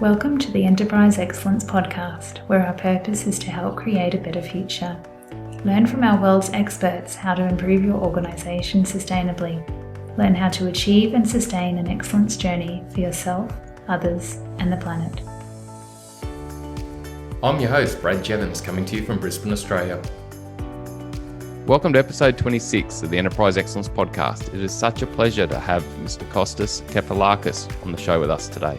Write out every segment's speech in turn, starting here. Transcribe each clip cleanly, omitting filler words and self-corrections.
Welcome to the Enterprise Excellence Podcast, where our purpose is to help create a better future. Learn from our world's experts how to improve your organisation sustainably. Learn how to achieve and sustain an excellence journey for yourself, others, and the planet. I'm your host, Brad Jevons, coming to you from Brisbane, Australia. Welcome to episode 26 of the Enterprise Excellence Podcast. It is such a pleasure to have Mr Kostas Kefalakis on the show with us today.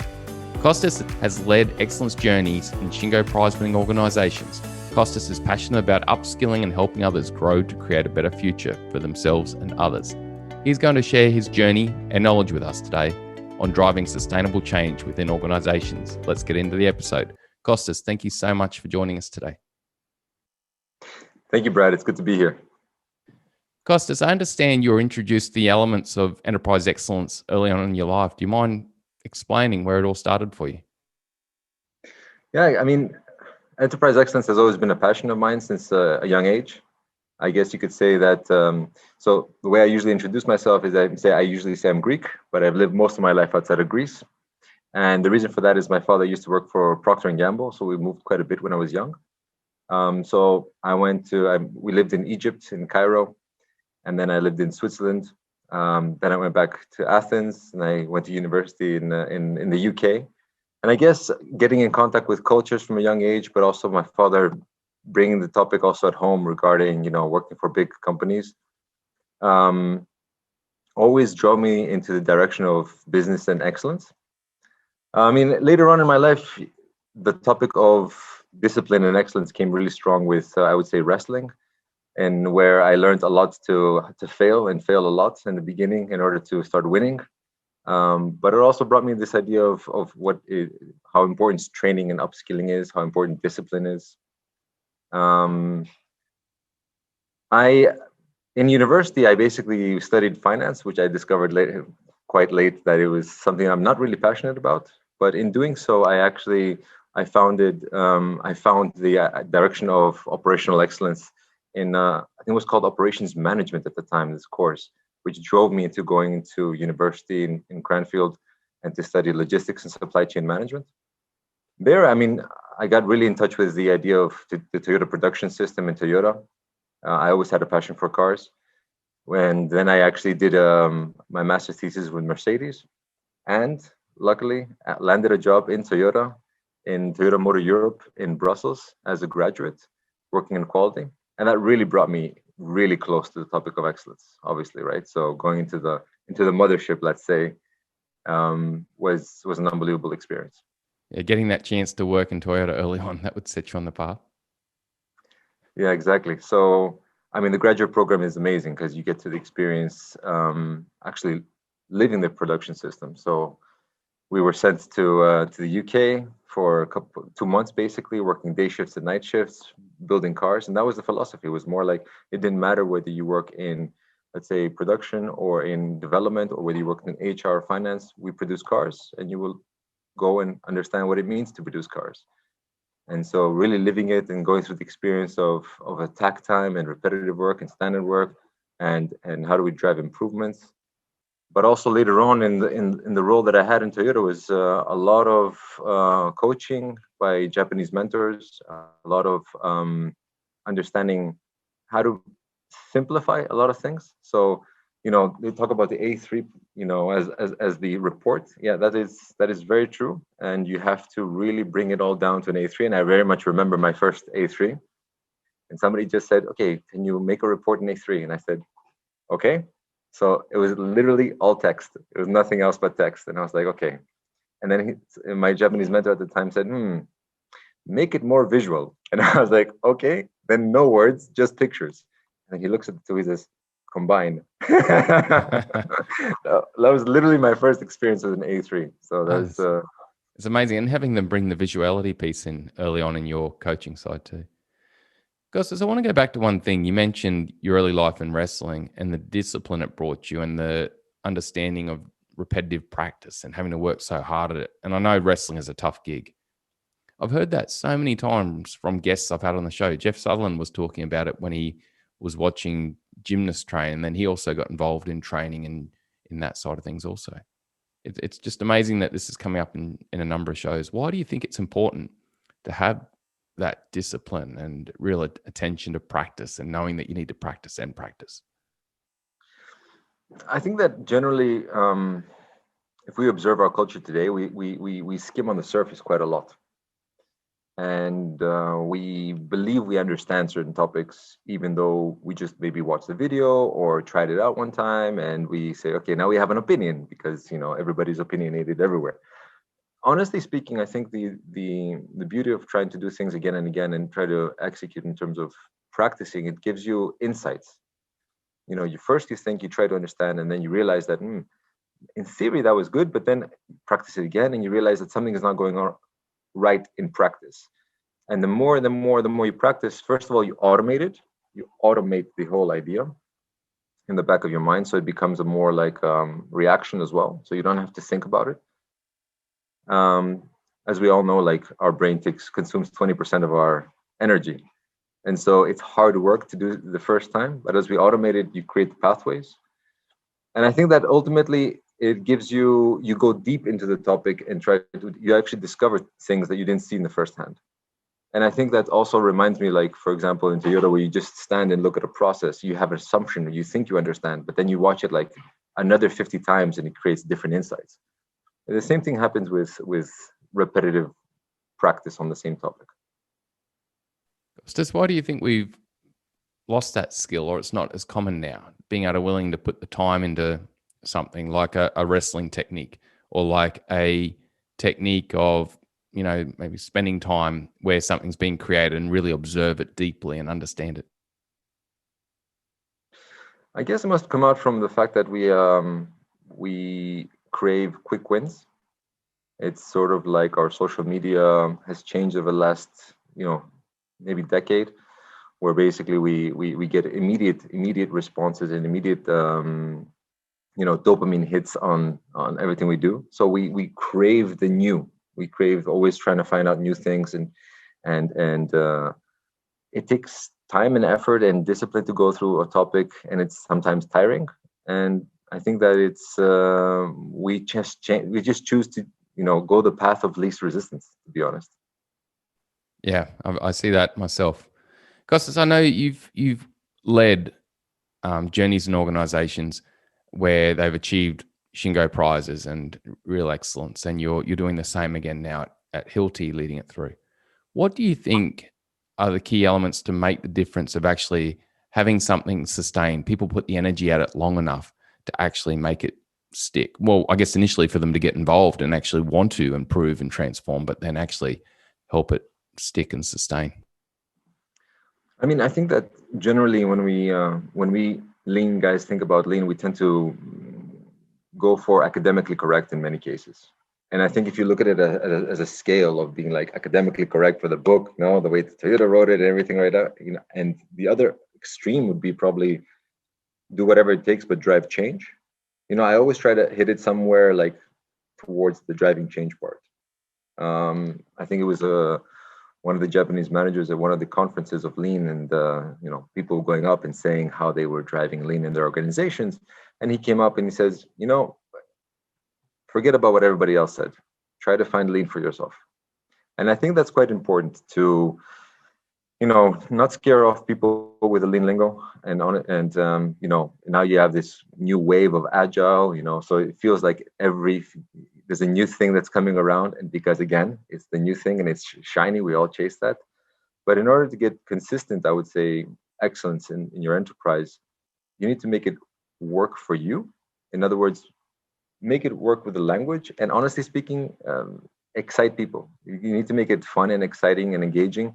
Kostas has led excellence journeys in Shingo prize-winning organisations. Kostas is passionate about upskilling and helping others grow to create a better future for themselves and others. He's going to share his journey and knowledge with us today on driving sustainable change within organisations. Let's get into the episode. Kostas, thank you so much for joining us today. Thank you, Brad. It's good to be here. Kostas, I understand you were introduced to the elements of enterprise excellence early on in your life. Do you mind explaining where it all started for you? Yeah, I mean, enterprise excellence has always been a passion of mine since a young age. I guess you could say that, so the way I usually introduce myself is I usually say I'm Greek, but I've lived most of my life outside of Greece. And the reason for that is my father used to work for Procter & Gamble, so we moved quite a bit when I was young. So we lived in Egypt, in Cairo, and then I lived in Switzerland. Then I went back to Athens, and I went to university in the UK. And I guess getting in contact with cultures from a young age, but also my father bringing the topic also at home regarding, working for big companies, always drove me into the direction of business and excellence. I mean, later on in my life, the topic of discipline and excellence came really strong with, I would say, wrestling. And where I learned a lot to fail and fail a lot in the beginning in order to start winning. But it also brought me this idea of how important training and upskilling is, how important discipline is. In university, I basically studied finance, which I discovered quite late that it was something I'm not really passionate about. But in doing so, I found the direction of operational excellence in I think it was called operations management at the time, this course, which drove me into going into university in Cranfield and to study logistics and supply chain management. There, I mean, I got really in touch with the idea of the Toyota production system in Toyota. I always had a passion for cars. And then I actually did my master's thesis with Mercedes, and luckily landed a job in Toyota Motor Europe in Brussels as a graduate, working in quality. And that really brought me really close to the topic of excellence, obviously, right? So going into the mothership, let's say, was an unbelievable experience. Yeah, getting that chance to work in Toyota early on, that would set you on the path. Yeah, exactly. So, I mean, the graduate program is amazing because you get to experience actually living the production system. So we were sent to the UK for 2 months, basically working day shifts and night shifts, building cars. And that was the philosophy. It was more like it didn't matter whether you work in, let's say, production or in development, or whether you work in HR or finance. We produce cars, and you will go and understand what it means to produce cars. And so really living it and going through the experience of attack time and repetitive work and standard work, and how do we drive improvements. But also later on in the role that I had in Toyota was a lot of coaching by Japanese mentors, a lot of understanding how to simplify a lot of things. So, they talk about the A3, as the report. Yeah, that is very true. And you have to really bring it all down to an A3. And I very much remember my first A3. And somebody just said, "Okay, can you make a report in A3?" And I said, "Okay." So it was literally all text. It was nothing else but text. And I was like, okay. And then my Japanese mentor at the time said, make it more visual. And I was like, okay, then no words, just pictures. And he looks at the two, he says, combine. That was literally my first experience with an A3. So that's... It's amazing. And having them bring the visuality piece in early on in your coaching side too. Kostas, I want to go back to one thing. You mentioned your early life in wrestling and the discipline it brought you and the understanding of repetitive practice and having to work so hard at it. And I know wrestling is a tough gig. I've heard that so many times from guests I've had on the show. Jeff Sutherland was talking about it when he was watching gymnasts train, and then he also got involved in training and in that side of things also. It's just amazing that this is coming up in a number of shows. Why do you think it's important to have that discipline and real attention to practice and knowing that you need to practice and practice? I think that generally, if we observe our culture today, we skim on the surface quite a lot. And we believe we understand certain topics, even though we just maybe watched the video or tried it out one time, and we say, okay, now we have an opinion because everybody's opinionated everywhere. Honestly speaking, I think the beauty of trying to do things again and again and try to execute in terms of practicing, it gives you insights. You think, you try to understand, and then you realize that in theory that was good, but then you practice it again and you realize that something is not going on right in practice. And the more you practice, first of all, you automate it. You automate the whole idea in the back of your mind, so it becomes a more like reaction as well. So you don't have to think about it. As we all know, like our brain consumes 20% of our energy, and so it's hard work to do the first time. But as we automate it, you create the pathways, and I think that ultimately it gives you go deep into the topic and you actually discover things that you didn't see in the first hand. And I think that also reminds me, like, for example, in Tailor, where you just stand and look at a process, you have an assumption, you think you understand, but then you watch it like another 50 times and it creates different insights. And the same thing happens with repetitive practice on the same topic. Kostas, why do you think we've lost that skill, or it's not as common now, being willing to put the time into something like a wrestling technique, or like a technique of maybe spending time where something's being created and really observe it deeply and understand it? I guess it must come out from the fact that we crave quick wins. It's sort of like our social media has changed over the last maybe decade, where basically we get immediate responses and immediate dopamine hits on everything we do. So we crave the new. We crave always trying to find out new things, and it takes time and effort and discipline to go through a topic, and it's sometimes tiring. And I think that it's we just choose to go the path of least resistance, to be honest. Yeah, I see that myself. Kostas, I know you've led journeys and organizations where they've achieved Shingo prizes and real excellence, and you're doing the same again now at Hilti, leading it through. What do you think are the key elements to make the difference of actually having something sustained? People put the energy at it long enough to actually make it stick. Well, I guess initially for them to get involved and actually want to improve and transform, but then actually help it stick and sustain. I mean, I think that generally when we lean guys think about lean, we tend to go for academically correct in many cases. And I think if you look at it as a scale of being like academically correct for the book, the way Toyota wrote it and everything right now, and the other extreme would be probably do whatever it takes but drive change. I always try to hit it somewhere like towards the driving change part. I think it was one of the Japanese managers at one of the conferences of lean, and people going up and saying how they were driving lean in their organizations. And he came up and he says, forget about what everybody else said. Try to find lean for yourself. And I think that's quite important to, not scare off people with the lean lingo now you have this new wave of agile, so it feels like there's a new thing that's coming around. And because again, it's the new thing and it's shiny, we all chase that. But in order to get consistent, I would say excellence in your enterprise, you need to make it work for you. In other words, make it work with the language, and honestly speaking, excite people. You need to make it fun and exciting and engaging,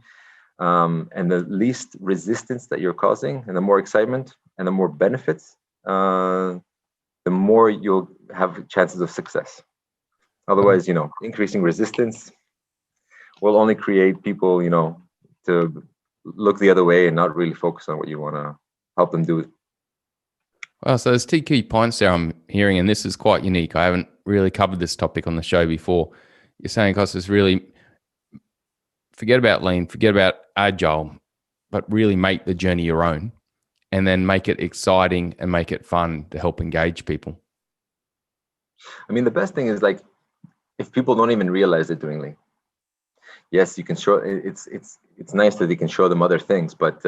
and the least resistance that you're causing, and the more excitement and the more benefits, the more you'll have chances of success. Otherwise, increasing resistance will only create people, to look the other way and not really focus on what you want to help them do. Well, so there's 2 key points there I'm hearing, and this is quite unique. I haven't really covered this topic on the show before. You're saying, Kostas, really forget about lean, forget about agile, but really make the journey your own, and then make it exciting and make it fun to help engage people. I mean, the best thing is like if people don't even realize they're doing lean. Yes, you can show it's nice that you can show them other things, but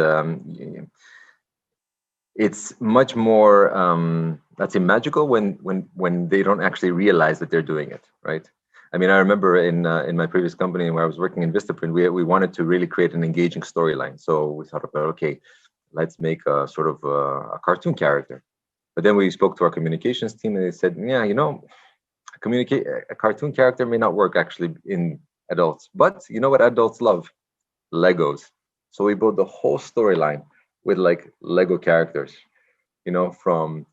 it's much more let's say magical when they don't actually realize that they're doing it, right? I mean, I remember in my previous company where I was working in Vistaprint, we wanted to really create an engaging storyline. So we thought about, okay, let's make a sort of a cartoon character. But then we spoke to our communications team and they said, yeah, a cartoon character may not work actually in adults, but you know what adults love? Legos. So we built the whole storyline with like Lego characters, from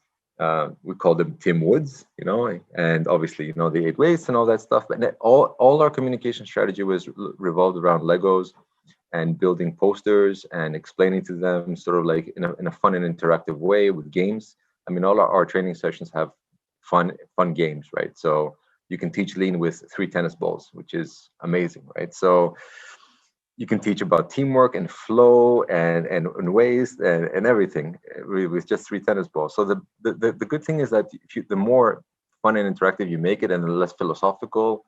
we call them Tim Woods, and obviously, the 8 ways and all that stuff. But all our communication strategy was revolved around Legos and building posters and explaining to them sort of like in a fun and interactive way with games. I mean, all our training sessions have fun games, right? So you can teach lean with 3 tennis balls, which is amazing, right? So you can teach about teamwork and flow and ways and everything with just 3 tennis balls. So the good thing is that the more fun and interactive you make it and the less philosophical,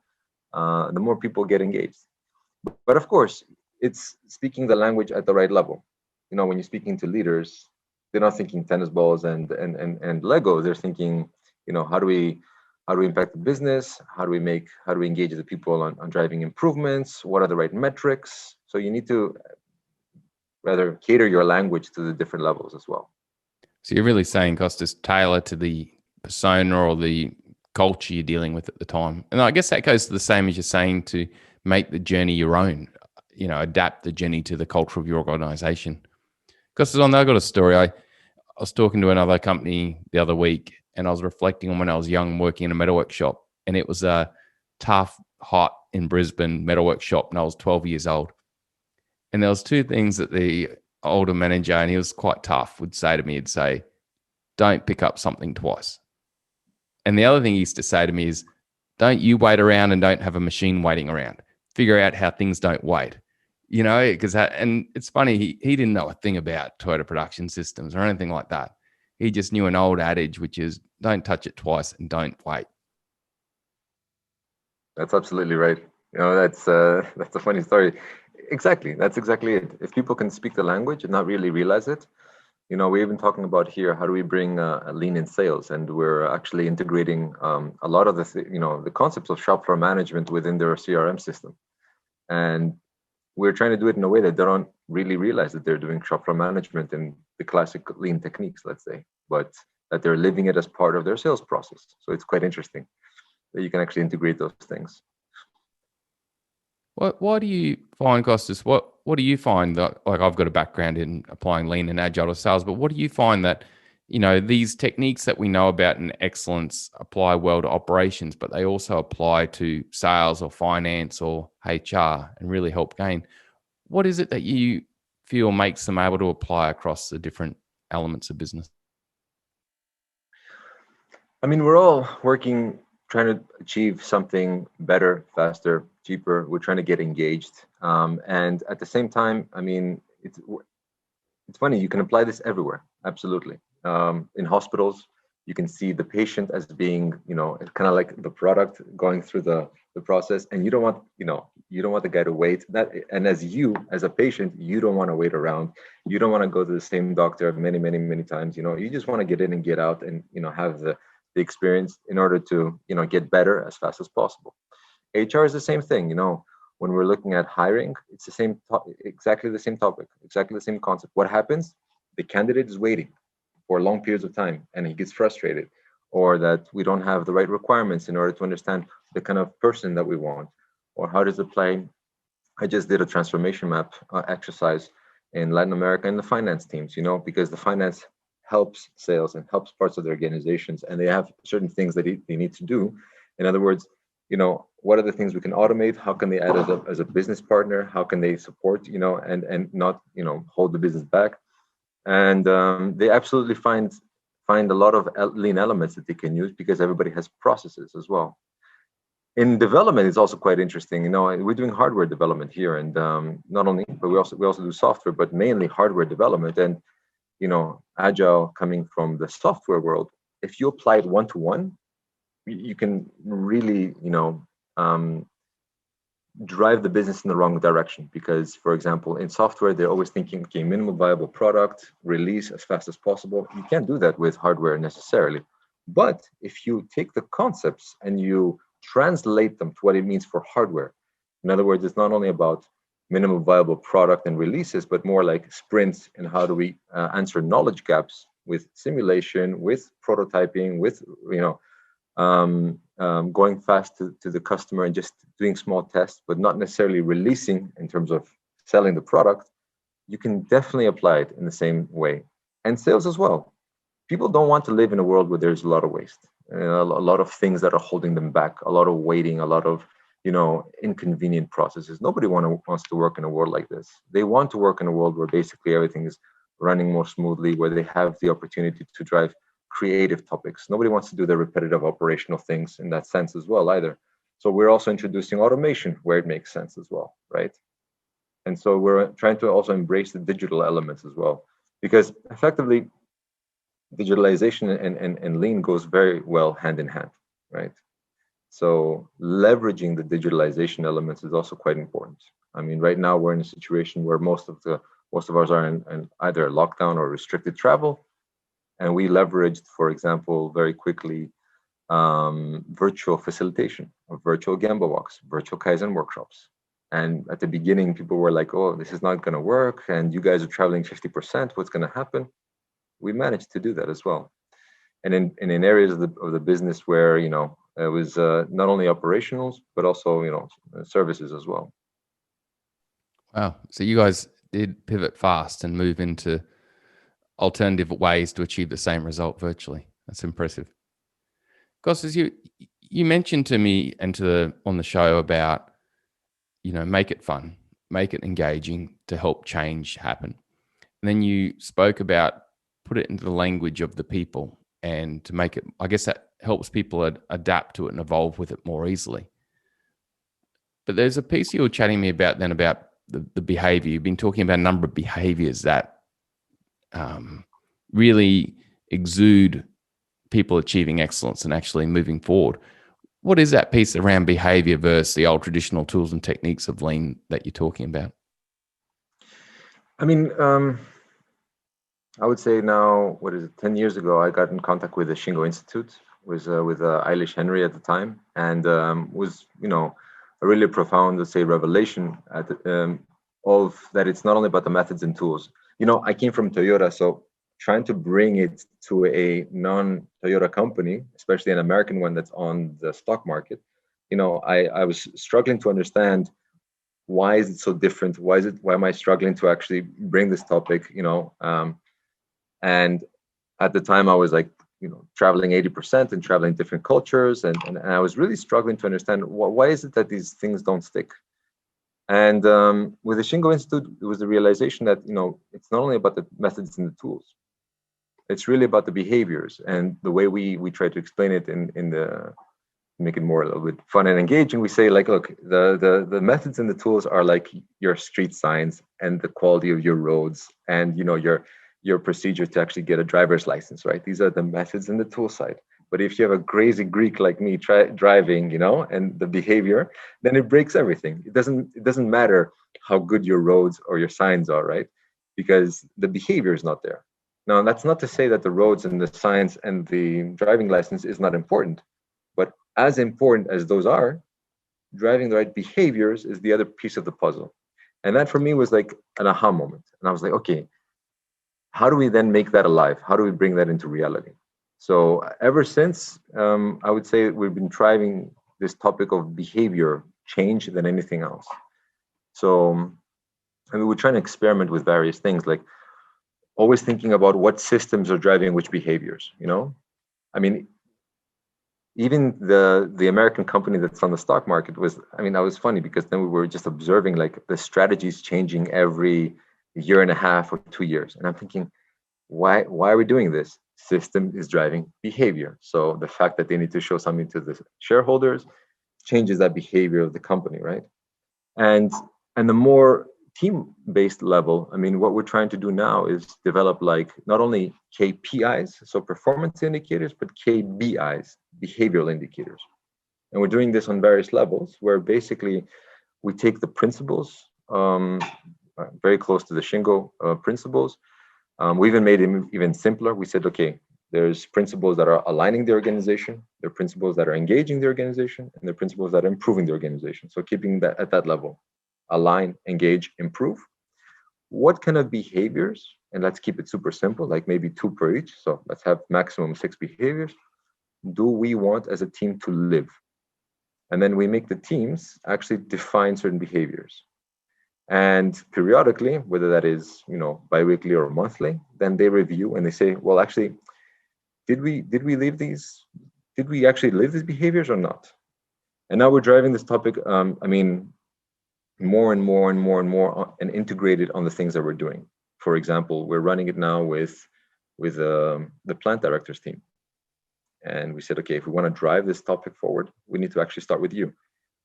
the more people get engaged. But of course, it's speaking the language at the right level. When you're speaking to leaders, they're not thinking tennis balls and Lego. They're thinking, how do we impact the business? How do we engage the people on driving improvements? What are the right metrics? So you need to rather cater your language to the different levels as well. So you're really saying, Kostas, tailor to the persona or the culture you're dealing with at the time. And I guess that goes to the same as you're saying to make the journey your own, adapt the journey to the culture of your organization. Kostas, I got a story. I was talking to another company the other week and I was reflecting on when I was young working in a metalwork shop. And it was a tough, hot in Brisbane metalwork shop and I was 12 years old. And there was 2 things that the older manager, and he was quite tough, would say to me. He'd say, don't pick up something twice. And the other thing he used to say to me is, don't you wait around and don't have a machine waiting around. Figure out how things don't wait. Because and it's funny, he didn't know a thing about Toyota production systems or anything like that. He just knew an old adage, which is don't touch it twice and don't wait. That's absolutely right. That's a funny story. Exactly. That's exactly it. If people can speak the language and not really realize it, we're even talking about here, how do we bring a lean in sales? And we're actually integrating a lot of the concepts of shop floor management within their CRM system. And we're trying to do it in a way that they don't really realize that they're doing shop floor management in the classic lean techniques, let's say, but that they're living it as part of their sales process. So it's quite interesting that you can actually integrate those things. Why do you find, Kostas, what do you find that, like I've got a background in applying lean and agile to sales, but what do you find that, these techniques that we know about in excellence apply well to operations, but they also apply to sales or finance or HR and really help gain? What is it that you feel makes them able to apply across the different elements of business? I mean, we're all working, trying to achieve something better, faster, cheaper. We're trying to get engaged. And at the same time, I mean, it's funny, you can apply this everywhere. Absolutely. In hospitals, you can see the patient as being, kind of like the product going through the process. And you don't want the guy to wait. And as a patient, you don't want to wait around. You don't want to go to the same doctor many, many, many times. You just want to get in and get out and, have the experience in order to, get better as fast as possible. HR is the same thing. When we're looking at hiring, it's exactly the same topic, exactly the same concept. What happens? The candidate is waiting for long periods of time and he gets frustrated, or that we don't have the right requirements in order to understand the kind of person that we want, or how does it play. I just did a transformation map exercise in Latin America in the finance teams, because the finance helps sales and helps parts of the organizations, and they have certain things that they need to do. In other words, what are the things we can automate? How can they add as a business partner? How can they support, and not, hold the business back? And they absolutely find a lot of lean elements that they can use because everybody has processes as well. In development, it's also quite interesting. We're doing hardware development here, and not only, but we also do software, but mainly hardware development. And agile coming from the software world, if you apply it one-to-one, you can really, drive the business in the wrong direction. Because, for example, in software, they're always thinking, okay, minimum viable product, release as fast as possible. You can't do that with hardware necessarily. But if you take the concepts and you translate them to what it means for hardware, in other words, it's not only about minimum viable product and releases, but more like sprints and how do we answer knowledge gaps with simulation, with prototyping, with going fast to the customer and just doing small tests, but not necessarily releasing in terms of selling the product. You can definitely apply it in the same way. And sales as well. People don't want to live in a world where there's a lot of waste, a lot of things that are holding them back, a lot of waiting, a lot of inconvenient processes. Nobody wants to work in a world like this. They want to work in a world where basically everything is running more smoothly, where they have the opportunity to drive creative topics. Nobody wants to do the repetitive operational things in that sense as well either. So we're also introducing automation where it makes sense as well, right? And so we're trying to also embrace the digital elements as well, because effectively digitalization and lean goes very well hand in hand, right? So leveraging the digitalization elements is also quite important. I mean, right now we're in a situation where most of us are in either lockdown or restricted travel. And we leveraged, for example, very quickly, virtual facilitation of virtual Gemba walks, virtual Kaizen workshops. And at the beginning, people were like, oh, this is not going to work. And you guys are traveling 50%. What's going to happen? We managed to do that as well. And in areas of the business where, it was not only operationals, but also, services as well. Wow. So you guys did pivot fast and move into alternative ways to achieve the same result virtually. That's impressive. Kostas, you mentioned to me and on the show about, make it fun, make it engaging to help change happen. And then you spoke about put it into the language of the people and to make it, I guess that helps people adapt to it and evolve with it more easily. But there's a piece you were chatting to me about then about the behavior. You've been talking about a number of behaviors that really exude people achieving excellence and actually moving forward. What is that piece around behavior versus the old traditional tools and techniques of lean that you're talking about? I mean, I would say now, 10 years ago, I got in contact with the Shingo Institute, with Eilish Henry at the time, and was, a really profound, let's say, revelation of that it's not only about the methods and tools. I came from Toyota, so trying to bring it to a non-Toyota company, especially an American one that's on the stock market, I was struggling to understand why is it so different? Why am I struggling to actually bring this topic? And at the time I was like, traveling 80% and traveling different cultures, and I was really struggling to understand why is it that these things don't stick. And with the Shingo Institute, it was the realization that, it's not only about the methods and the tools. It's really about the behaviors and the way we try to explain it in the make it more a little bit fun and engaging. We say like, look, the methods and the tools are like your street signs and the quality of your roads and your procedure to actually get a driver's license, right? These are the methods and the tool side. But if you have a crazy Greek like me driving, and the behavior, then it breaks everything. It doesn't matter how good your roads or your signs are, right? Because the behavior is not there. Now, that's not to say that the roads and the signs and the driving license is not important, but as important as those are, driving the right behaviors is the other piece of the puzzle. And that for me was like an aha moment. And I was like, okay, how do we then make that alive? How do we bring that into reality? So ever since, I would say we've been driving this topic of behavior change than anything else. So we're trying to experiment with various things, like always thinking about what systems are driving which behaviors, I mean, even the American company that's on the stock market that was funny because then we were just observing like the strategies changing every year and a half or 2 years. And I'm thinking, why are we doing this? System is driving behavior. So the fact that they need to show something to the shareholders changes that behavior of the company, right? And the more team-based level, I mean, what we're trying to do now is develop like not only KPIs, so performance indicators, but KBIs, behavioral indicators. And we're doing this on various levels, where basically we take the principles, very close to the Shingo principles. We even made it even simpler. We said, okay, there's principles that are aligning the organization, there are principles that are engaging the organization, and there are principles that are improving the organization. So keeping that at that level, align, engage, improve. What kind of behaviors, and let's keep it super simple, like maybe 2 per each. So let's have maximum 6 behaviors. Do we want as a team to live? And then we make the teams actually define certain behaviors. And periodically, whether that is, bi-weekly or monthly, then they review and they say, well, actually, did we leave these? Did we actually live these behaviors or not? And now we're driving this topic, more and more and more and more and integrated on the things that we're doing. For example, we're running it now with the plant directors team. And we said, okay, if we want to drive this topic forward, we need to actually start with you.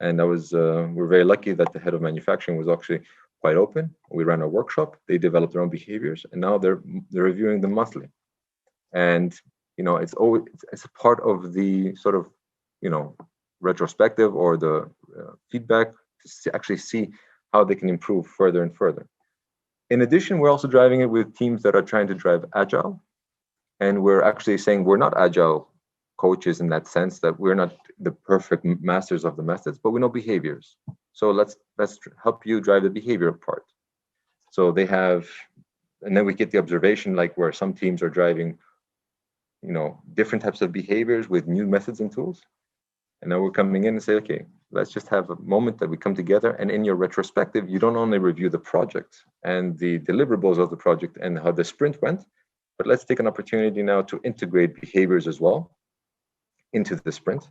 And that was, we're very lucky that the head of manufacturing was actually quite open. We ran a workshop, they developed their own behaviors, and now they're reviewing them monthly. And, it's a part of the sort of, retrospective or the feedback to actually see how they can improve further and further. In addition, we're also driving it with teams that are trying to drive agile. And we're actually saying we're not agile coaches in that sense, that we're not the perfect masters of the methods, but we know behaviors. So let's help you drive the behavior part. So they have, and then we get the observation, like where some teams are driving, different types of behaviors with new methods and tools. And now we're coming in and say, okay, let's just have a moment that we come together. And in your retrospective, you don't only review the project and the deliverables of the project and how the sprint went, but let's take an opportunity now to integrate behaviors as well into the sprint.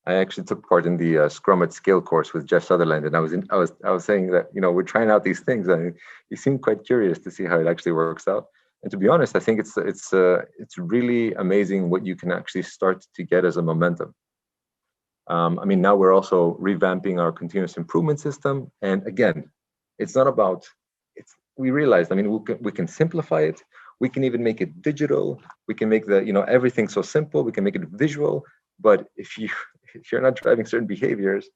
I actually took part in the Scrum at Scale course with Jeff Sutherland, and I was saying that we're trying out these things, and he seemed quite curious to see how it actually works out. And to be honest, I think it's really amazing what you can actually start to get as a momentum. Now we're also revamping our continuous improvement system, and again, it's not about. We realized, we can simplify it. We can even make it digital. We can make everything so simple. We can make it visual. But if you're not driving certain behaviors,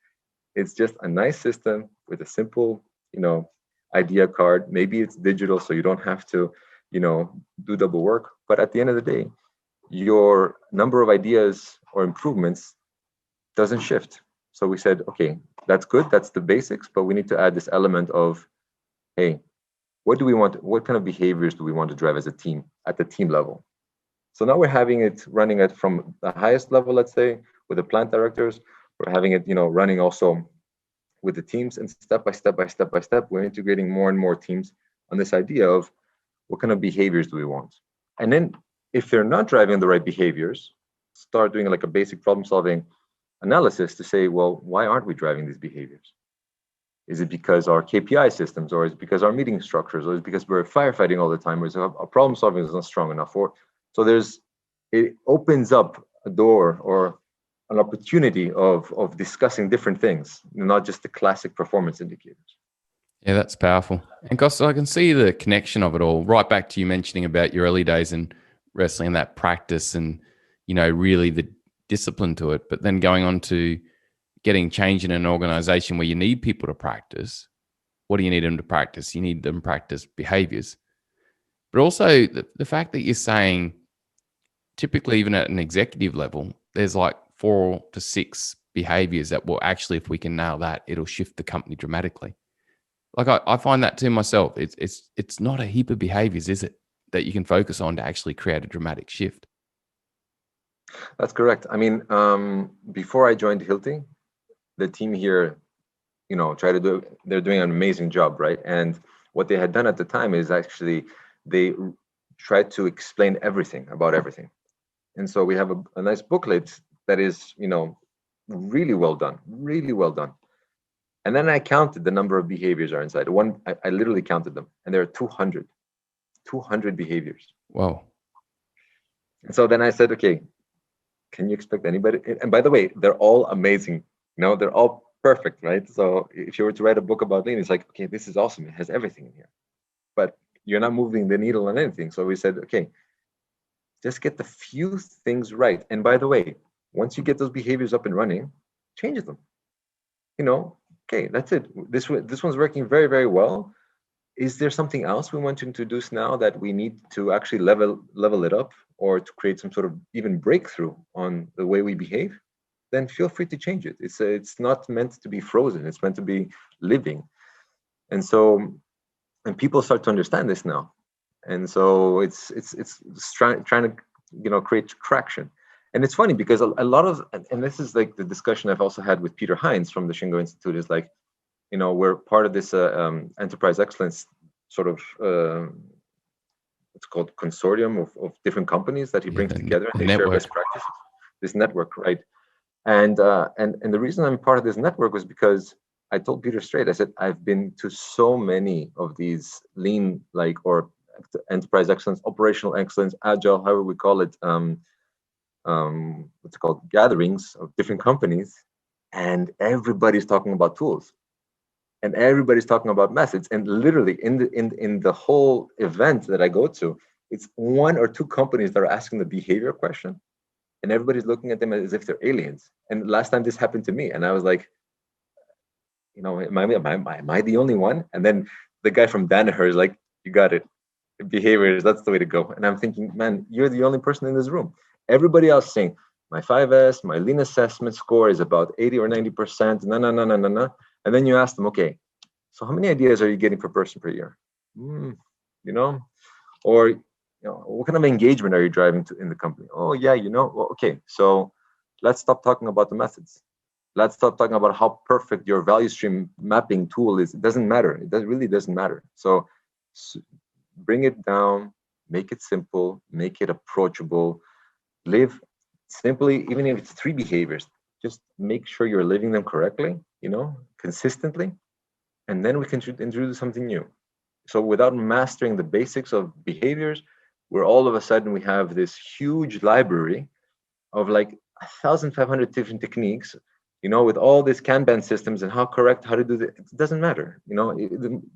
it's just a nice system with a simple, idea card. Maybe it's digital, so you don't have to, do double work. But at the end of the day, your number of ideas or improvements doesn't shift. So we said, okay, that's good. That's the basics, but we need to add this element of, hey, what do we want? What kind of behaviors do we want to drive as a team at the team level? So now we're having it running it from the highest level, let's say, with the plant directors. We're having it, running also with the teams, and step by step, we're integrating more and more teams on this idea of what kind of behaviors do we want? And then if they're not driving the right behaviors, start doing like a basic problem solving analysis to say, well, why aren't we driving these behaviors? Is it because our KPI systems, or is it because our meeting structures, or is it because we're firefighting all the time, or is our problem solving is not strong enough? So it opens up a door or an opportunity of discussing different things, not just the classic performance indicators. Yeah, that's powerful. And Kostas, I can see the connection of it all, right back to you mentioning about your early days in wrestling, that practice and, really the discipline to it, but then going on to getting change in an organization where you need people to practice. What do you need them to practice? You need them to practice behaviors. But also the fact that you're saying, typically even at an executive level, there's like 4 to 6 behaviors that will actually, if we can nail that, it'll shift the company dramatically. Like I find that too myself. It's not a heap of behaviors, is it, that you can focus on to actually create a dramatic shift? That's correct. Before I joined Hilti, the team here, they're doing an amazing job, right? And what they had done at the time is actually they tried to explain everything about everything. And so we have a nice booklet that is, really well done, really well done. And then I counted the number of behaviors are inside. I literally counted them, and there are 200 behaviors. Wow. And so then I said, okay, can you expect anybody? And by the way, they're all amazing. They're all perfect, right? So if you were to write a book about lean, it's like, okay, this is awesome. It has everything in here, but you're not moving the needle on anything. So we said, okay, just get the few things right. And by the way, once you get those behaviors up and running, change them. Okay, that's it. This one's working very, very well. Is there something else we want to introduce now that we need to actually level it up, or to create some sort of even breakthrough on the way we behave? Then feel free to change it. It's not meant to be frozen. It's meant to be living. And so, and people start to understand this now. And so it's trying to create traction. And it's funny because a lot of, and this is like the discussion I've also had with Peter Hines from the Shingo Institute, is like, we're part of this enterprise excellence sort of it's called consortium of different companies that he brings together, and they share best practices. This network, right? And the reason I'm part of this network was because I told Peter straight. I said, I've been to so many of these lean, or enterprise excellence, operational excellence, agile, however we call it, what's it called, gatherings of different companies, and everybody's talking about tools, and everybody's talking about methods. And literally in the whole event that I go to, it's one or two companies that are asking the behavior question, and everybody's looking at them as if they're aliens. And last time this happened to me, and I was like, am I the only one? And then the guy from Danaher is like, you got it. Behaviors, that's the way to go. And I'm thinking, man, you're the only person in this room. Everybody else saying, my 5S, my lean assessment score is about 80 or 90%. No. And then you ask them, okay, so how many ideas are you getting per person per year? Or what kind of engagement are you driving in the company? Oh yeah, well, okay. So let's stop talking about the methods. Let's stop talking about how perfect your value stream mapping tool is. It doesn't matter. Really doesn't matter. So bring it down, make it simple, make it approachable, live simply, even if it's 3 behaviors, just make sure you're living them correctly, consistently, and then we can introduce something new. So without mastering the basics of behaviors, where all of a sudden we have this huge library of like 1,500 different techniques, with all these Kanban systems and how to do it doesn't matter.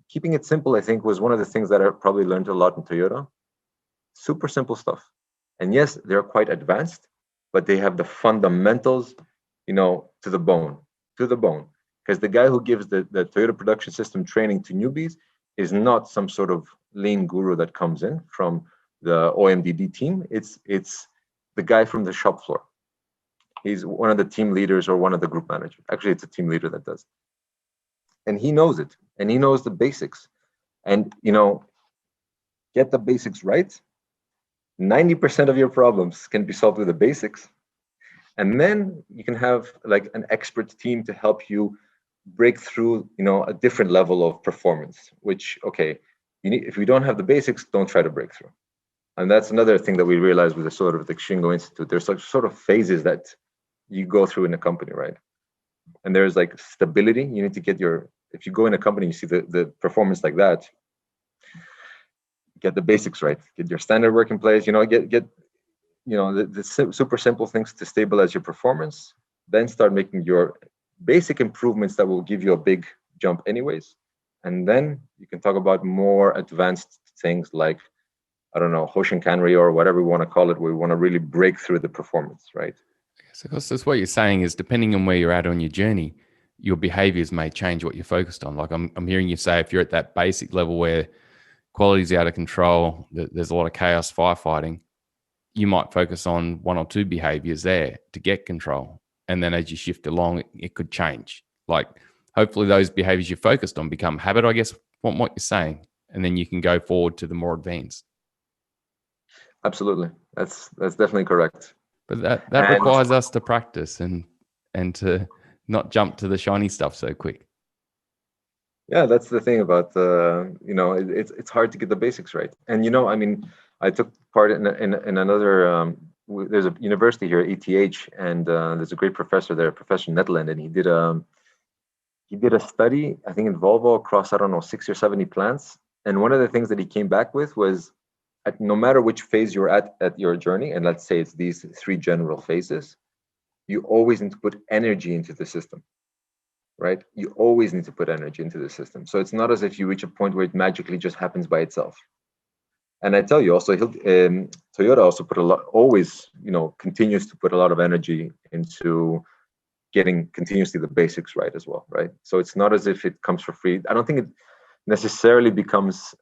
Keeping it simple, I think, was one of the things that I probably learned a lot in Toyota. Super simple stuff. And yes, they're quite advanced, but they have the fundamentals, to the bone. Because the guy who gives the Toyota production system training to newbies is not some sort of lean guru that comes in from the OMDD team. It's the guy from the shop floor. He's one of the team leaders or one of the group managers. Actually, it's a team leader that does. And he knows it. And he knows the basics. And, get the basics right. 90% of your problems can be solved with the basics. And then you can have like an expert team to help you break through, a different level of performance, which, okay, if you don't have the basics, don't try to break through. And that's another thing that we realized with the sort of the Shingo Institute. There's like sort of phases that you go through in a company, right? And there's like stability. You need to get if you go in a company, you see the performance like that, get the basics right, get your standard work in place, get the super simple things to stabilize your performance, then start making your basic improvements that will give you a big jump anyways. And then you can talk about more advanced things like, I don't know, Hoshin Kanri or whatever we want to call it, where we want to really break through the performance, right? So Kostas, what you're saying is, depending on where you're at on your journey, your behaviors may change what you're focused on. Like I'm hearing you say, if you're at that basic level where quality's out of control, there's a lot of chaos, firefighting, you might focus on 1 or 2 behaviors there to get control. And then as you shift along, it could change. Like hopefully those behaviors you're focused on become habit, I guess, from what you're saying. And then you can go forward to the more advanced. Absolutely. That's definitely correct. But that requires us to practice and to not jump to the shiny stuff so quick. Yeah, that's the thing about it's hard to get the basics right. And I took part in another. There's a university here, ETH, and there's a great professor there, Professor Netland, and he did a study, I think in Volvo, across 60 or 70 plants. And one of the things that he came back with was, no matter which phase you're at your journey, and let's say it's these 3 general phases, you always need to put energy into the system. right? You always need to put energy into the system. So it's not as if you reach a point where it magically just happens by itself. And I tell you also, Toyota also put a lot, always, continues to put a lot of energy into getting continuously the basics right as well, right? So it's not as if it comes for free. I don't think it necessarily becomes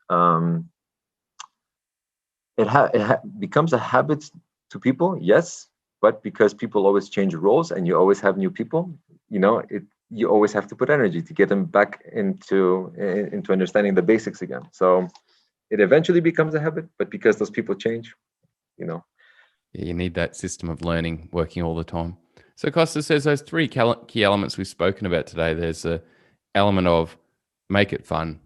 becomes a habit to people, yes, but because people always change roles and you always have new people, you always have to put energy to get them back into understanding the basics again. So it eventually becomes a habit, but because those people change, Yeah, you need that system of learning working all the time. So Costa says those three key elements we've spoken about today. There's the element of make it fun,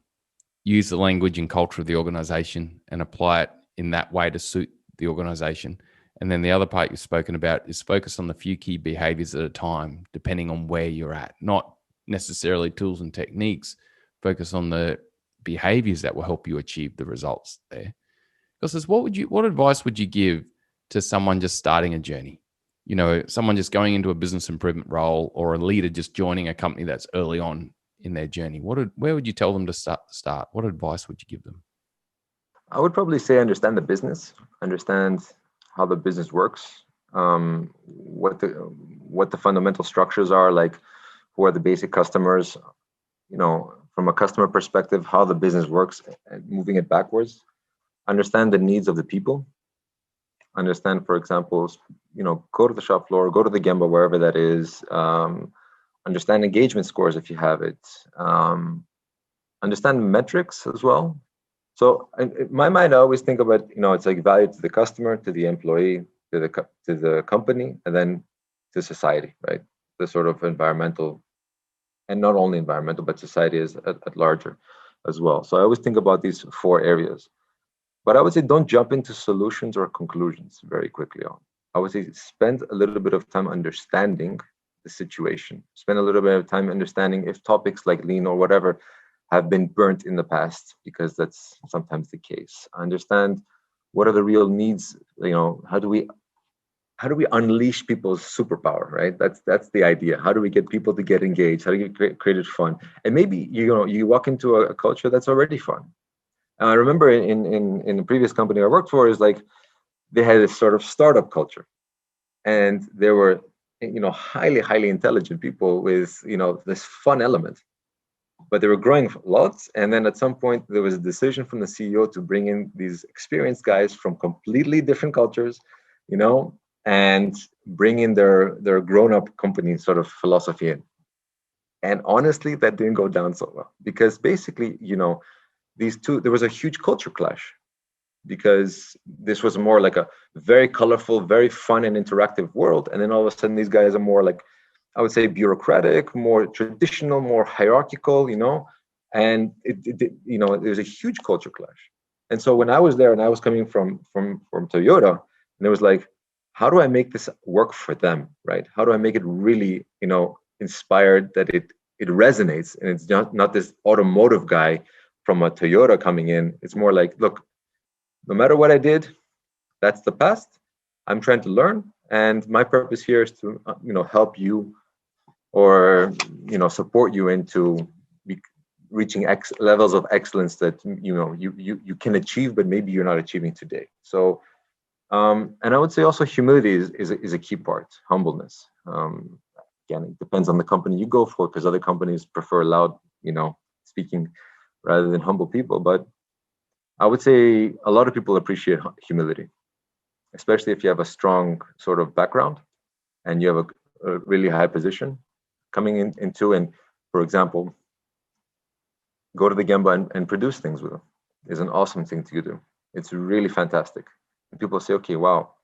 use the language and culture of the organization and apply it in that way to suit the organization. And then the other part you've spoken about is focus on the few key behaviors at a time, depending on where you're at, not necessarily tools and techniques. Focus on the behaviors that will help you achieve the results there. Because what advice would you give to someone just starting a journey? Someone just going into a business improvement role, or a leader just joining a company that's early on in their journey. Where would you tell them to start? What advice would you give them? I would probably say understand the business, understand how the business works, what the fundamental structures are, like who are the basic customers, from a customer perspective, how the business works, and moving it backwards. Understand the needs of the people. Understand, for example, go to the shop floor, go to the Gemba, wherever that is. Understand engagement scores if you have it. Understand metrics as well. So in my mind, I always think about, it's like value to the customer, to the employee, to the company, and then to society, right? The sort of environmental, and not only environmental, but society is at larger as well. So I always think about these 4 areas. But I would say don't jump into solutions or conclusions very quickly on. I would say spend a little bit of time understanding the situation. Spend a little bit of time understanding if topics like lean or whatever have been burnt in the past, because that's sometimes the case. Understand what are the real needs. How do we unleash people's superpower, right? That's the idea. How do we get people to get engaged? How do you create it fun? And maybe you walk into a culture that's already fun. I remember in the previous company I worked for, is like they had this sort of startup culture, and there were highly intelligent people with this fun element, but they were growing lots. And then at some point there was a decision from the CEO to bring in these experienced guys from completely different cultures, and bring in their grown-up company sort of philosophy in. And honestly, that didn't go down so well, because basically, there was a huge culture clash, because this was more like a very colorful, very fun and interactive world. And then all of a sudden, these guys are more like, I would say, bureaucratic, more traditional, more hierarchical, and there's a huge culture clash. And so when I was there and I was coming from Toyota, and it was like, how do I make this work for them, right? How do I make it really, inspired, that it resonates, and it's not this automotive guy from a Toyota coming in. It's more like, look, no matter what I did, that's the past. I'm trying to learn, and my purpose here is to, help you, or support you into reaching levels of excellence that you can achieve, but maybe you're not achieving today. So, and I would say also humility is a key part. Humbleness. Again, it depends on the company you go for, because other companies prefer loud, speaking rather than humble people. But I would say a lot of people appreciate humility, especially if you have a strong sort of background and you have a really high position coming into, and for example, go to the Gemba and produce things with them is an awesome thing to do. It's really fantastic. And people say, okay, wow.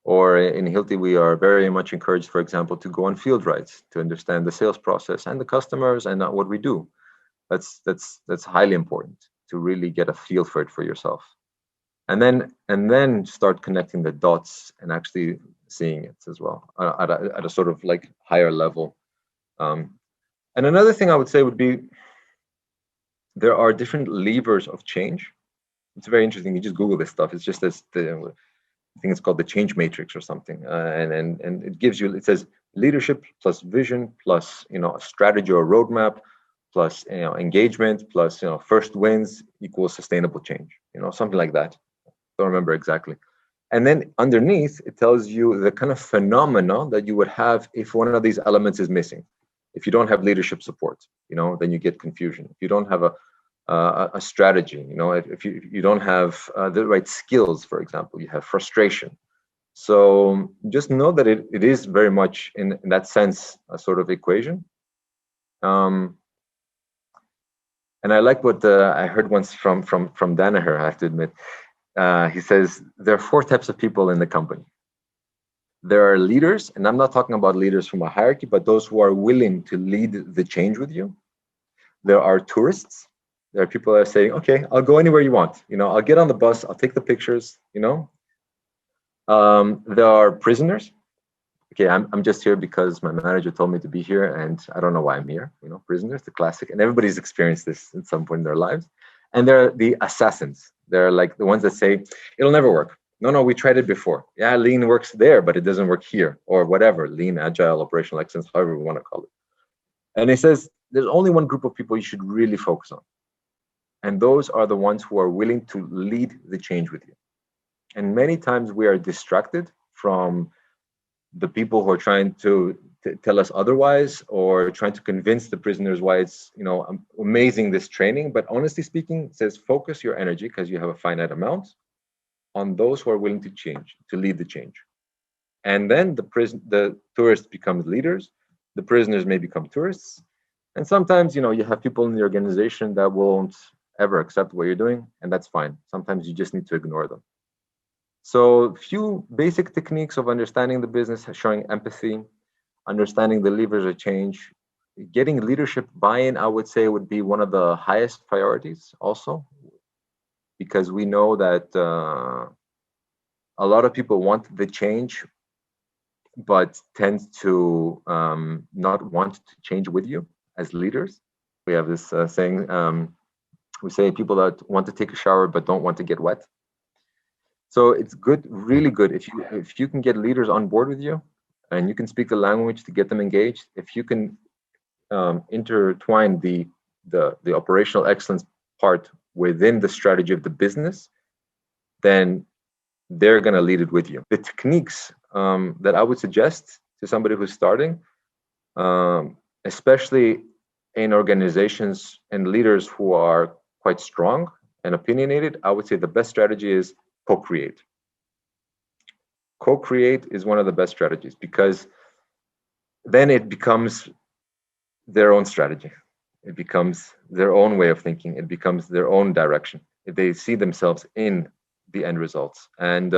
Or in Hilti, we are very much encouraged, for example, to go on field rides to understand the sales process and the customers and what we do. That's highly important, to really get a feel for it for yourself, and then start connecting the dots and actually seeing it as well at a sort of like higher level. And another thing I would say would be, there are different levers of change. It's very interesting. You just Google this stuff. It's just I think it's called the change matrix or something, and it gives you. It says leadership plus vision plus a strategy or roadmap plus engagement plus first wins equals sustainable change, something like that. Don't remember exactly. And then underneath it tells you the kind of phenomena that you would have if one of these elements is missing. If you don't have leadership support, then you get confusion. If you don't have a strategy, if you don't have the right skills, for example, you have frustration. So just know that it is very much in that sense a sort of equation. And I like what I heard once from Danaher, I have to admit. He says there are 4 types of people in the company. There are leaders, and I'm not talking about leaders from a hierarchy, but those who are willing to lead the change with you. There are tourists. There are people that are saying, okay, I'll go anywhere you want. I'll get on the bus, I'll take the pictures, There are prisoners. Okay, I'm just here because my manager told me to be here, and I don't know why I'm here. Prisoners, the classic, and everybody's experienced this at some point in their lives. And there are the assassins. They're like the ones that say, it'll never work. No, we tried it before. Yeah, lean works there, but it doesn't work here, or whatever, lean, agile, operational excellence, however we want to call it. And he says, there's only one group of people you should really focus on. And those are the ones who are willing to lead the change with you. And many times we are distracted from the people who are trying to tell us otherwise, or trying to convince the prisoners why it's amazing, this training. But honestly speaking, it says focus your energy, because you have a finite amount, on those who are willing to change, to lead the change. And then the tourists become leaders, the prisoners may become tourists. And sometimes you have people in the organization that won't ever accept what you're doing, and that's fine. Sometimes you just need to ignore them. So few basic techniques of understanding the business, showing empathy, understanding the levers of change, getting leadership buy-in, I would say, would be one of the highest priorities also, because we know that a lot of people want the change, but tend to not want to change with you as leaders. We have this saying, we say people that want to take a shower but don't want to get wet. So it's good, really good, if you can get leaders on board with you, and you can speak the language to get them engaged. If you can intertwine the operational excellence part within the strategy of the business, then they're going to lead it with you. The techniques that I would suggest to somebody who's starting, especially in organizations and leaders who are quite strong and opinionated, I would say the best strategy is co-create. Co-create is one of the best strategies, because then it becomes their own strategy. It becomes their own way of thinking. It becomes their own direction. They see themselves in the end results. And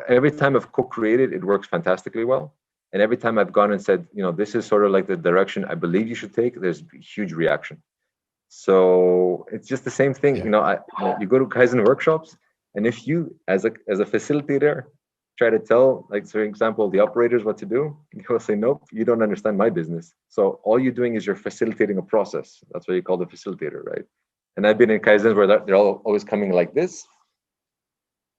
every time I've co-created, it works fantastically well. And every time I've gone and said, this is sort of like the direction I believe you should take, there's a huge reaction. So it's just the same thing. Yeah. You go to Kaizen workshops, and if you, as a facilitator, try to tell, like, for example, the operators what to do, they will say, nope, you don't understand my business. So all you're doing is you're facilitating a process. That's what you call the facilitator, right? And I've been in Kaizens where they're always coming like this.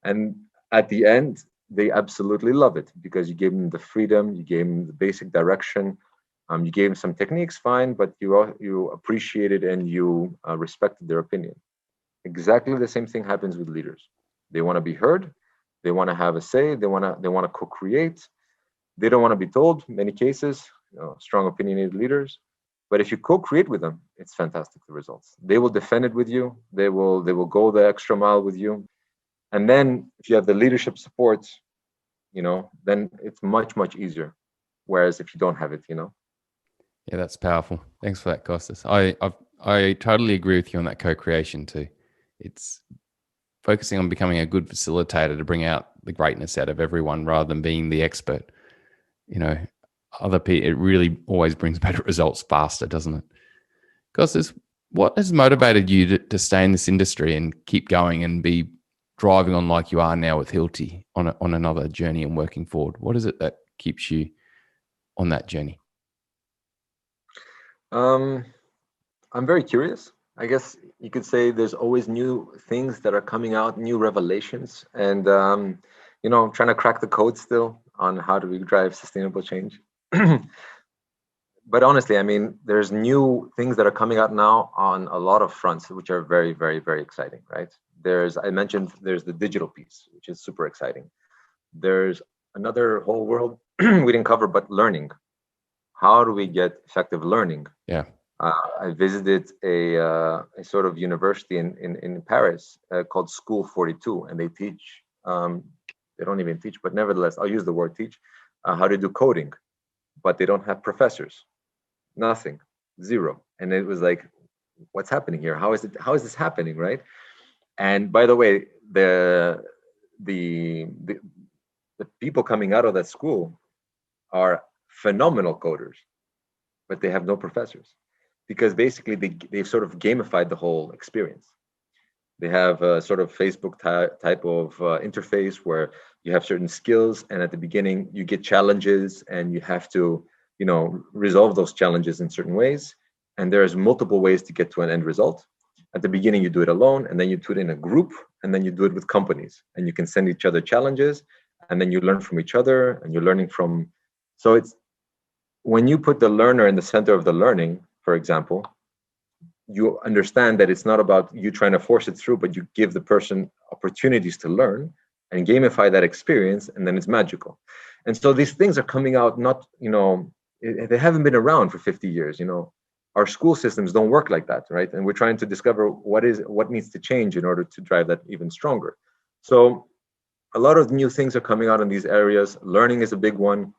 And at the end, they absolutely love it, because you gave them the freedom, you gave them the basic direction, you gave them some techniques, fine, but you appreciated and you respected their opinion. Exactly the same thing happens with leaders. They want to be heard. They want to have a say. They want to co-create. They don't want to be told. Many cases, strong opinionated leaders. But if you co-create with them, it's fantastic, the results. They will defend it with you. They will go the extra mile with you. And then if you have the leadership support, then it's much, much easier. Whereas if you don't have it, Yeah, that's powerful. Thanks for that, Kostas. I totally agree with you on that co-creation too. It's focusing on becoming a good facilitator to bring out the greatness out of everyone rather than being the expert. Other people, it really always brings better results faster, doesn't it? Kostas, what has motivated you to stay in this industry and keep going and be driving on like you are now with Hilti on another journey and working forward? What is it that keeps you on that journey? I'm very curious. I guess you could say there's always new things that are coming out, new revelations, and I'm trying to crack the code still. on how do we drive sustainable change. But honestly, I mean, there's new things that are coming out now on a lot of fronts, which are very, very, very exciting, right? I mentioned there's the digital piece, which is super exciting. There's another whole world we didn't cover, but learning. How do we get effective learning? Yeah. I visited a sort of university in Paris called School 42, and they teach, they don't even teach, but nevertheless, I'll use the word teach, how to do coding, but they don't have professors. Nothing, zero. And it was like, what's happening here? How is this happening, right? And by the way, the people coming out of that school are phenomenal coders, but they have no professors, because basically they've sort of gamified the whole experience. They have a sort of Facebook type of interface where you have certain skills, and at the beginning you get challenges, and you have to, resolve those challenges in certain ways. And there's multiple ways to get to an end result. At the beginning, you do it alone, and then you do it in a group, and then you do it with companies, and you can send each other challenges, and then you learn from each other, and you're learning from. So it's when you put the learner in the center of the learning, for example, you understand that it's not about you trying to force it through, but you give the person opportunities to learn and gamify that experience, and then it's magical. And so these things are coming out, not, they haven't been around for 50 years, Our school systems don't work like that, right? And we're trying to discover what needs to change in order to drive that even stronger. So a lot of new things are coming out in these areas. Learning is a big one.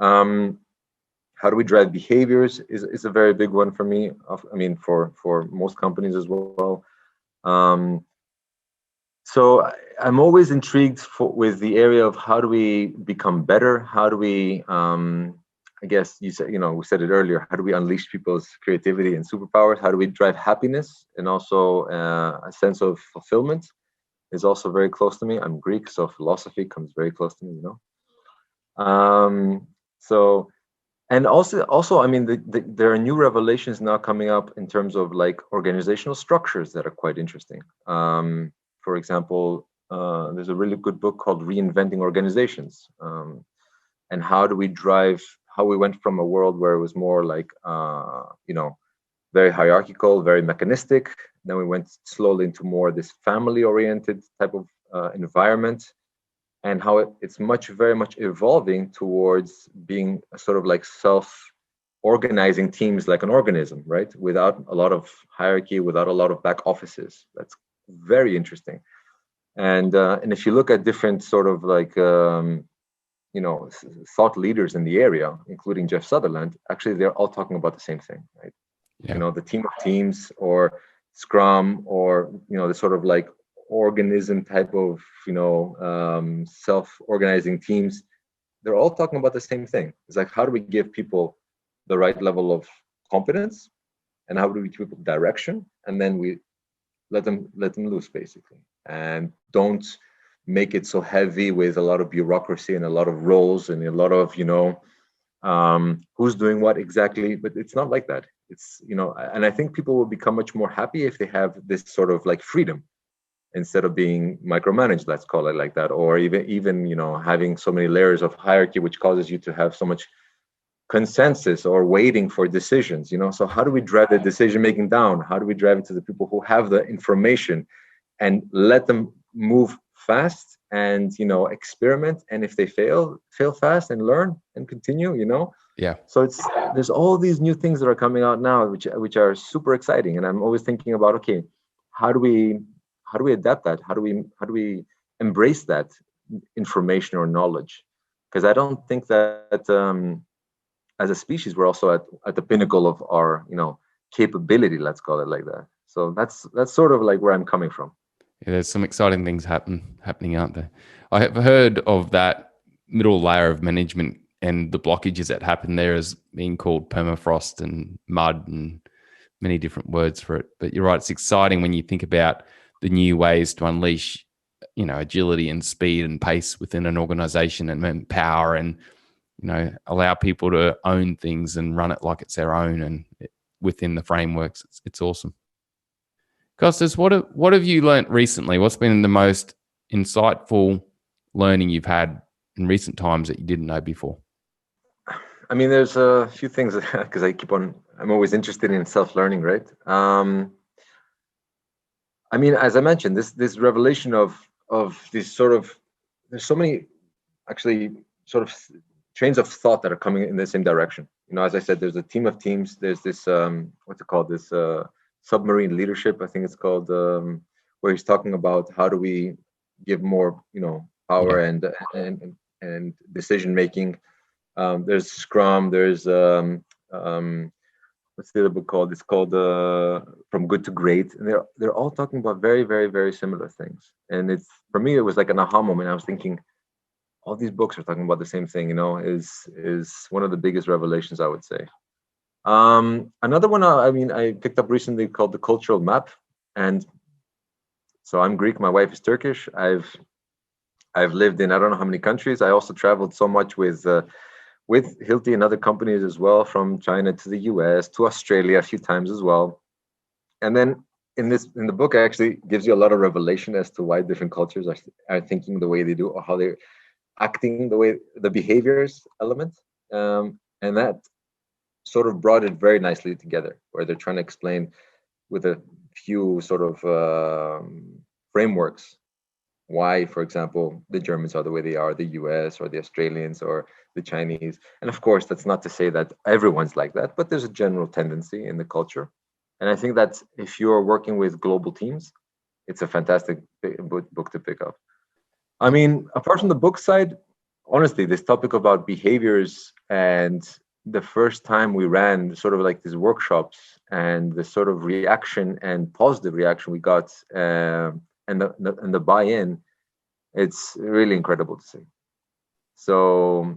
How do we drive behaviors is a very big one for me. I mean, for most companies as well. So I'm always intrigued with the area of how do we become better? How do we, I guess you said, we said it earlier, how do we unleash people's creativity and superpowers? How do we drive happiness and also a sense of fulfillment is also very close to me. I'm Greek, so philosophy comes very close to me, So, and also, I mean, there are new revelations now coming up in terms of like organizational structures that are quite interesting. For example, there's a really good book called Reinventing Organizations. And how we went from a world where it was more like, very hierarchical, very mechanistic. Then we went slowly into more this family-oriented type of environment, and how it's very much evolving towards being a sort of like self-organizing teams, like an organism, right? Without a lot of hierarchy, without a lot of back offices. That's very interesting. And if you look at different sort of like, thought leaders in the area, including Jeff Sutherland, actually they're all talking about the same thing, right? Yeah. The team of teams or Scrum or, the sort of like organism type of, self-organizing teams, they're all talking about the same thing. It's like, how do we give people the right level of competence, and how do we give people direction, and then we let them loose, basically, and don't make it so heavy with a lot of bureaucracy and a lot of roles and a lot of, who's doing what exactly. But it's not like that. It's, and I think people will become much more happy if they have this sort of like freedom instead of being micromanaged, let's call it like that, or even having so many layers of hierarchy, which causes you to have so much consensus or waiting for decisions. So how do we drive the decision making down? How do we drive it to the people who have the information and let them move fast and experiment, and if they fail fast and learn and continue. Yeah. So there's all these new things that are coming out now, which are super exciting, and I'm always thinking about, okay, how do we adapt that? How do we embrace that information or knowledge? Because I don't think that as a species we're also at the pinnacle of our capability, let's call it like that. So that's sort of like where I'm coming from. Yeah, there's some exciting things happening, aren't there? I have heard of that middle layer of management and the blockages that happen there as being called permafrost and mud and many different words for it. But you're right, it's exciting when you think about the new ways to unleash, agility and speed and pace within an organization and empower and, allow people to own things and run it like it's their own and within the frameworks. It's awesome. Kostas, what have you learnt recently? What's been the most insightful learning you've had in recent times that you didn't know before? I mean, there's a few things because I'm always interested in self-learning, right? I mean, as I mentioned, this revelation of this sort of, there's so many actually sort of trains of thought that are coming in the same direction. You know, as I said, there's a team of teams. There's this what's it called? This submarine leadership, I think it's called, where he's talking about how do we give more, power and decision making. There's Scrum. There's what's the other book called? It's called From Good to Great, and they're all talking about very, very, very similar things. And it's, for me, it was like an aha moment. I was thinking, all these books are talking about the same thing. Is one of the biggest revelations, I would say. Another one, I picked up recently called The Cultural Map, and so I'm Greek. My wife is Turkish. I've lived in I don't know how many countries. I also traveled so much with Hilti and other companies as well, from China to the US to Australia a few times as well. And then in the book, it actually gives you a lot of revelation as to why different cultures are thinking the way they do, or how they're acting the behaviors element. And that sort of brought it very nicely together, where they're trying to explain with a few sort of frameworks why, for example, the Germans are the way they are, the US or the Australians or the Chinese. And of course, that's not to say that everyone's like that, but there's a general tendency in the culture. And I think that if you're working with global teams, it's a fantastic book to pick up. I mean, apart from the book side, honestly, this topic about behaviors, and the first time we ran sort of like these workshops, and the sort of reaction and positive reaction we got, and the buy-in, it's really incredible to see. So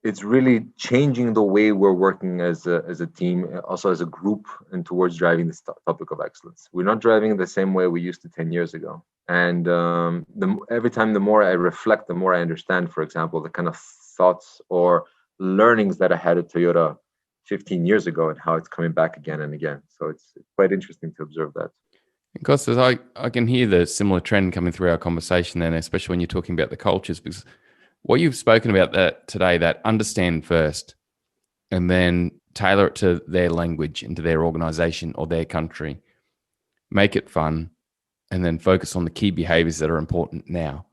it's really changing the way we're working as a team, also as a group, and towards driving this topic of excellence. We're not driving the same way we used to 10 years ago. And every time, the more I reflect, the more I understand, for example, the kind of thoughts or learnings that I had at Toyota 15 years ago, and how it's coming back again and again. So it's quite interesting to observe that. Kostas, I can hear the similar trend coming through our conversation then, especially when you're talking about the cultures, because what you've spoken about that today, that understand first and then tailor it to their language, into their organization or their country, make it fun, and then focus on the key behaviors that are important now.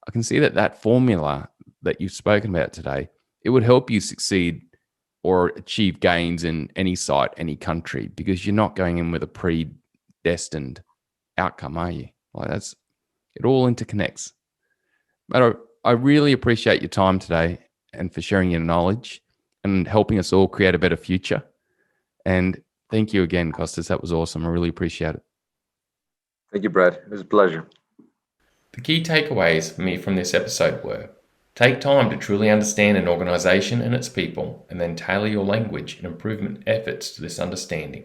I can see that formula that you've spoken about today, it would help you succeed or achieve gains in any site, any country, because you're not going in with a predestined outcome, are you? Like, it all interconnects. But I really appreciate your time today, and for sharing your knowledge and helping us all create a better future. And thank you again, Kostas. That was awesome. I really appreciate it. Thank you, Brad. It was a pleasure. The key takeaways for me from this episode were: take time to truly understand an organisation and its people, and then tailor your language and improvement efforts to this understanding.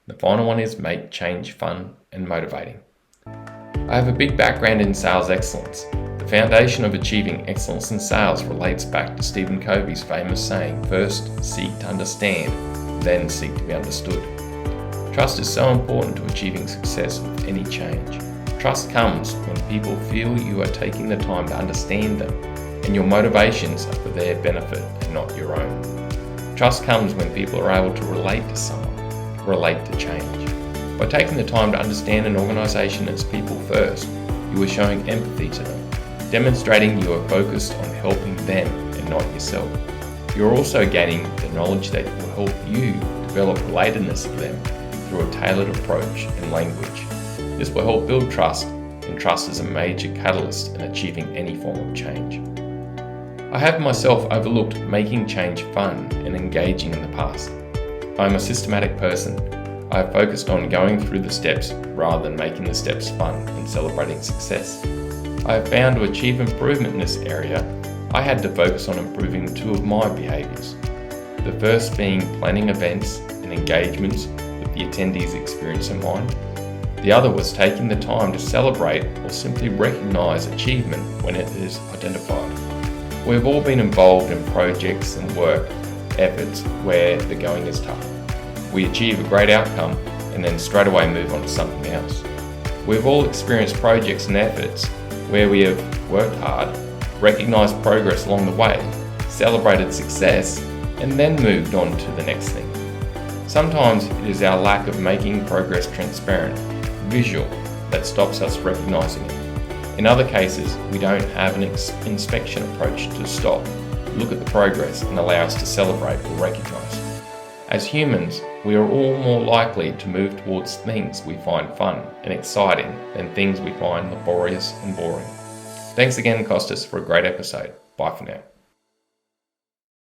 The final one is make change fun and motivating. I have a big background in sales excellence. The foundation of achieving excellence in sales relates back to Stephen Covey's famous saying, first seek to understand, then seek to be understood. Trust is so important to achieving success with any change. Trust comes when people feel you are taking the time to understand them, and your motivations are for their benefit and not your own. Trust comes when people are able to relate to someone, relate to change. By taking the time to understand an organisation and its people first, you are showing empathy to them, demonstrating you are focused on helping them and not yourself. You are also gaining the knowledge that will help you develop relatedness of them through a tailored approach and language. This will help build trust, and trust is a major catalyst in achieving any form of change. I have myself overlooked making change fun and engaging in the past. I am a systematic person. I have focused on going through the steps rather than making the steps fun and celebrating success. I have found to achieve improvement in this area, I had to focus on improving two of my behaviours. The first being planning events and engagements with the attendees' experience in mind. The other was taking the time to celebrate or simply recognise achievement when it is identified. We've all been involved in projects and work efforts where the going is tough. We achieve a great outcome and then straight away move on to something else. We've all experienced projects and efforts where we have worked hard, recognised progress along the way, celebrated success, and then moved on to the next thing. Sometimes it is our lack of making progress transparent, visual, that stops us recognising it. In other cases, we don't have an inspection approach to stop, look at the progress, and allow us to celebrate or recognise. As humans, we are all more likely to move towards things we find fun and exciting than things we find laborious and boring. Thanks again, Kostas, for a great episode. Bye for now.